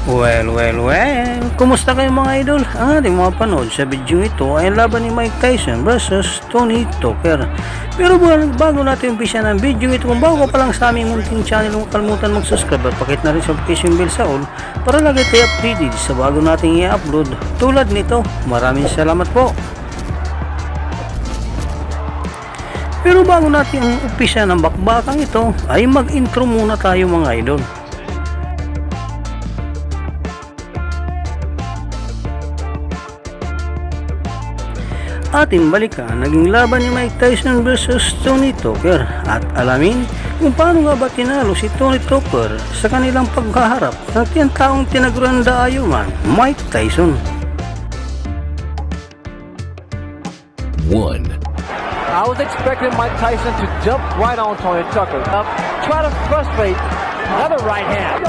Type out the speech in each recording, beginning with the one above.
Well, kumusta kayo mga idol? Ang ating mga panood sa video ito ay laban ni Mike Tyson versus Tony Tucker. Pero bago natin umpisa ng video ito, kung bago ka pa lang sa aming munting channel, huwag kalimutan mag-subscribe at pakit na rin sa notification bell sa all para lagi tayo updated sa bago nating i-upload tulad nito. Maraming salamat po. Pero bago natin umpisa ng bakbakang ito ay mag-intro muna tayo mga idol. Ating balikan naging laban ni Mike Tyson versus Tony Tucker at alamin kung paano nga ba tinalo si Tony Tucker sa kanilang pagkaharap ng taong tinaguran daayuman Mike Tyson. 1. I was expecting Mike Tyson to jump right on Tony Tucker, try to frustrate another right hand,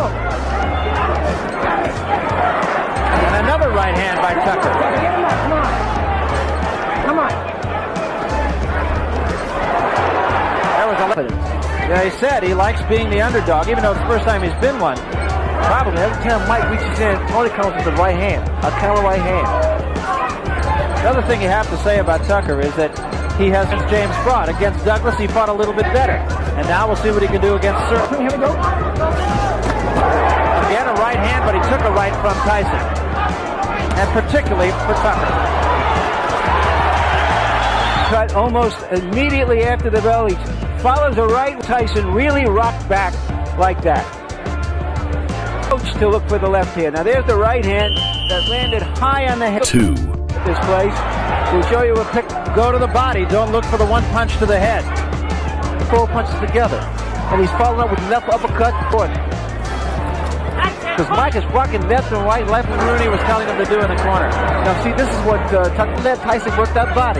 and another right hand by Tucker. Come on. There was evidence. Yeah, he said he likes being the underdog, even though it's the first time he's been one. Probably every time Mike reaches in, Tony comes with the right hand, a counter right hand. The other thing you have to say about Tucker is that he has James fought. Against Douglas, he fought a little bit better. And now we'll see what he can do against Sir. Here we go. Again, a right hand, but he took a right from Tyson. And particularly for Tucker. Cut almost immediately after the bell. He follows a right. Tyson really rocked back like that. Coach to look for the left hand. Now there's the right hand that landed high on the head. 2. This place will show you a pick. Go to the body. Don't look for the one punch to the head. 4 punches together, and he's following up with left uppercut. Because Mike is blocking left and right, left and Rooney was telling him to do in the corner. Now see, this is what Tucker let Tyson work that body.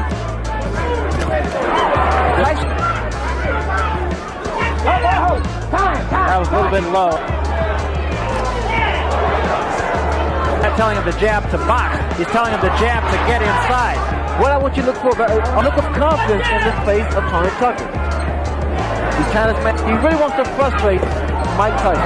Tyson. That was a little bit low. Not telling him to jab to box. He's telling him to jab to get inside. What I want you to look for, a look of confidence in the face of Tony Tucker. He's kind of, he really wants to frustrate Mike Tyson.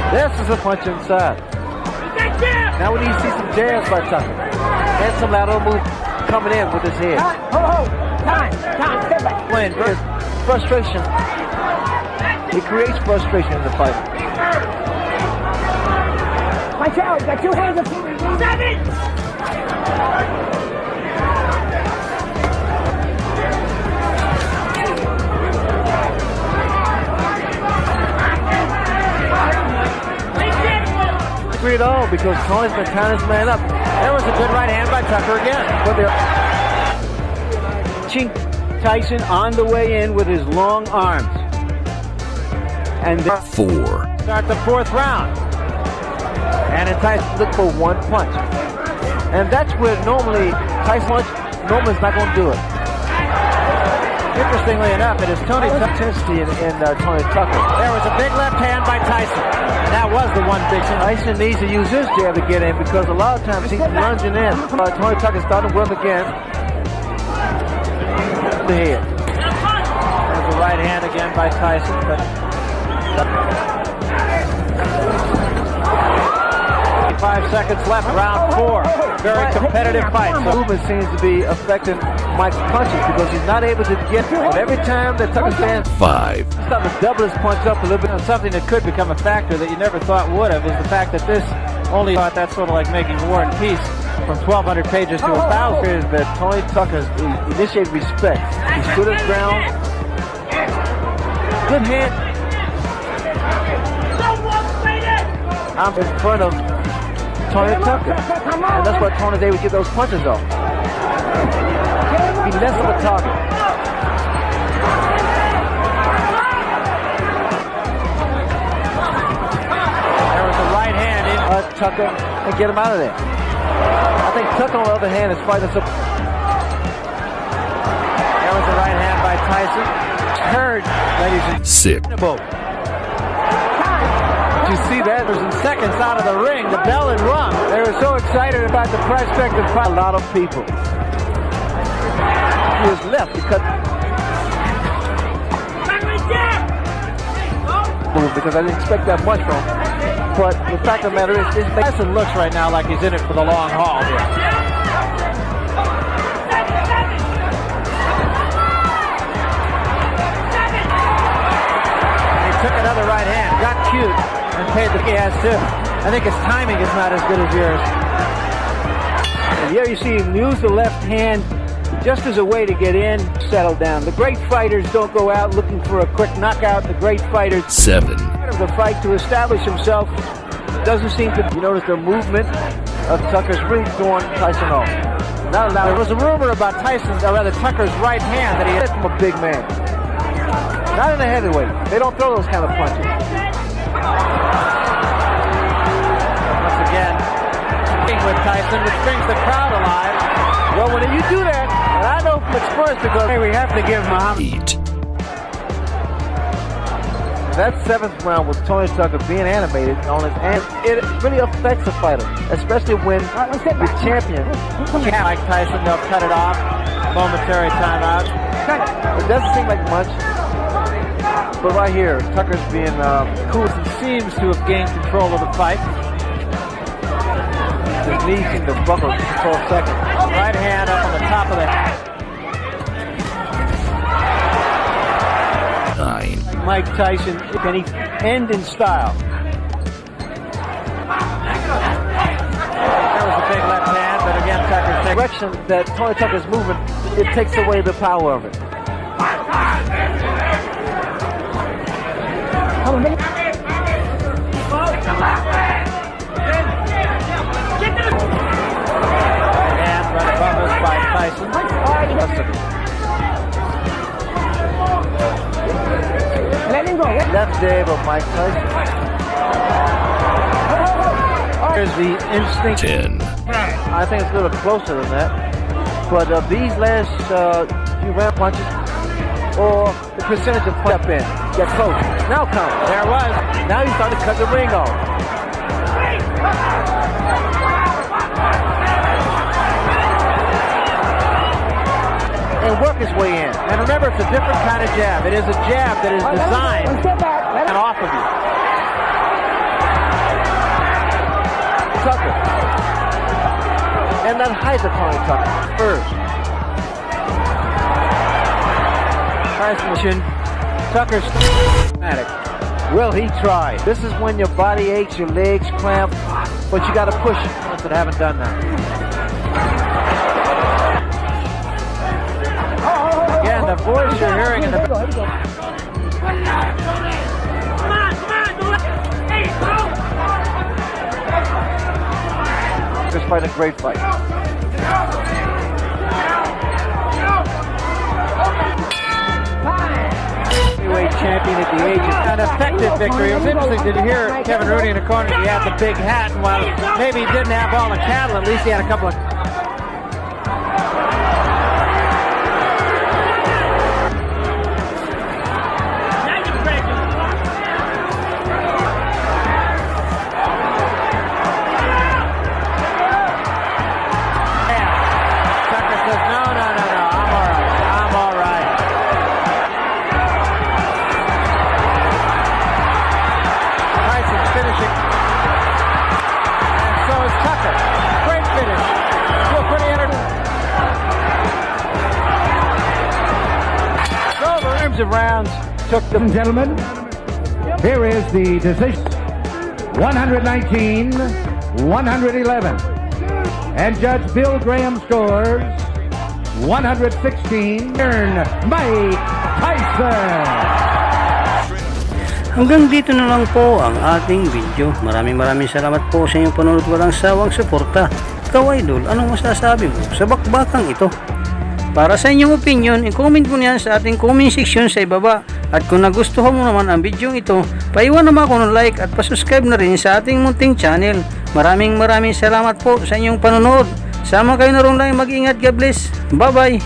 This is a punch inside. Now we need to see some jabs by Tucker. And some lateral move coming in with his head. Time, step back. When there's frustration, it creates frustration in the fight. Watch out, got 2 hands up. 7! At all because Tony's been tying his man up. There was a good right hand by Tucker again. But they're Tyson on the way in with his long arms. And 4. Start the 4th round. And then Tyson look for one punch. And that's where normally Tyson is not going to do it. Interestingly enough, it is Tony's intensity in Tony Tucker. There was a big left hand by Tyson. And that was the one big thing. Tyson needs to use his jab to get in because a lot of times he's lunging in. Tony Tucker's starting to work again. The head. There's a right hand again by Tyson. But 5 seconds left, round 4. Very competitive fight. So movement seems to be affecting Mike's punches because he's not able to get. But every time that Tucker stands, 5. he's starting to double his punch up a little bit. Something that could become a factor that you never thought would have is the fact that this only thought that's sort of like making War and Peace from 1,200 pages to 1,000. Is that Tony Tucker's initiated respect. He stood his ground. Good hand. I'm in front of Tony Tucker, and that's why Tony's able to get those punches off. Be less of a target. There was a right hand in Tucker and get him out of there. I think Tucker, on the other hand, is fighting some. There was a right hand by Tyson. Heard, ladies and 6. Did you see that? It was in seconds out of the ring. The bell had rung. They were so excited about the prospect of a lot of people. He was left because I didn't expect that much from him. But the fact of the matter is, Tyson looks right now like he's in it for the long haul here. He took another right hand, got cute, and paid the gas too. I think his timing is not as good as yours. And here you see him use the left hand just as a way to get in, settle down. The great fighters don't go out looking for a quick knockout. The great fighters 7. Part of the fight to establish himself doesn't seem to. You notice the movement of Tucker's really throwing Tyson off. Now there was a rumor about Tyson's, or rather Tucker's right hand that he hit from a big man. Not in a heavyweight. They don't throw those kind of punches. Once again, with Tyson, which brings the crowd alive. Well, when you do that, and I know from experience because hey, we have to give Muhammad. 8. That 7th round with Tony Tucker being animated on his hand, it really affects a fighter, especially when the champion, Mike Tyson, they'll cut it off, momentary timeout. It doesn't seem like much, but right here, Tucker's being cool and seems to have gained control of the fight. His knees seem to buckle for a second. Right hand up on the top of the head. 9. Mike Tyson, can he end in style? That was a big left hand, but again, Tucker's direction that Tony Tucker's moving, it takes away the power of it. And right above us by Tyson. Left jab of Mike Tyson. Here's the instinct. 10. I think it's a little closer than that. But these last few round punches, or the percentage of step in, get close. Now come. There it was. Now he's starting to cut the ring off. And work his way in. And remember, it's a different kind of jab. It is a jab that is designed and off of you. Tucker. And that height of Tony Tucker first. Tyson, Tucker's dramatic. Will he try? This is when your body aches, your legs cramp, but you got to push ones that haven't done that. Again, the voice you're hearing in the This fight a great fight. Heavyweight champion at the age of an effective victory. It was interesting. Did you hear Kevin Rooney in the corner? He had the big hat, and while maybe he didn't have all the cattle, at least he had a couple of. Of rounds took them. Gentlemen, here is the decision. 119, 111. And Judge Bill Graham scores 116. Turn Mike Tyson. Hanggang dito na lang po ang ating video. Maraming salamat po sa inyong panonood. Walang sawang suporta. Ikaw, idol, anong masasabi mo sa bakbakang ito? Para sa inyong opinion, i-comment mo niyan sa ating comment section sa ibaba. At kung nagustuhan mo naman ang video ito, paiwan naman ako ng like at pasubscribe na rin sa ating munting channel. Maraming salamat po sa inyong panonood. Sama kayo na rin lang, mag-ingat. God bless. Bye bye.